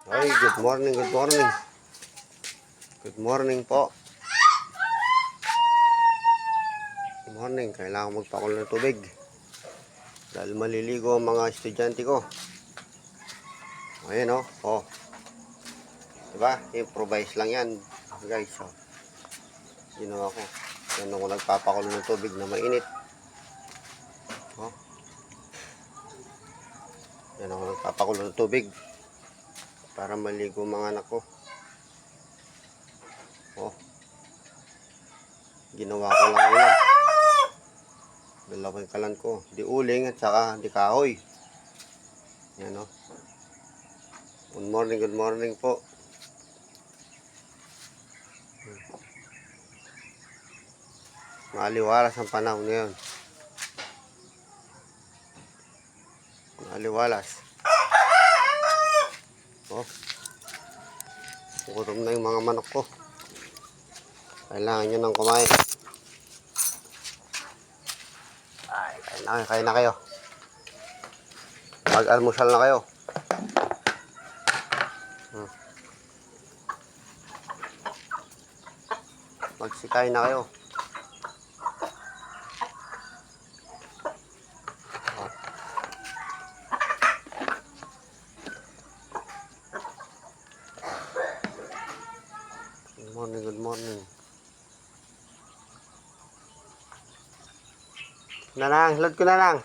Ay, good morning, good morning. Good morning po. Good morning, kailangan magpakulo ng tubig. Dahil maliligo ang mga estudyante ko. Ayan o, oh. Diba? Improvise lang yan, guys. Oh. Ginawa ko. Yan ako nagpapakulo ng tubig na mainit. Oh. Yan ako nagpapakulo ng tubig para maligo mga anak ko. Oh. Ginawa ko lang yan. Dalawang kalan ko. Di uling at saka di kahoy. Yan o. Good morning po. Maaliwalas ang panahon ngayon. Maaliwalas. Oh. Gutom na yung mga manok ko. Kailangan nyo nang kumain. Ay, kain na kayo. Mag-almusal na kayo. Magsikay na kayo. Good morning. Nanang, load ko na lang.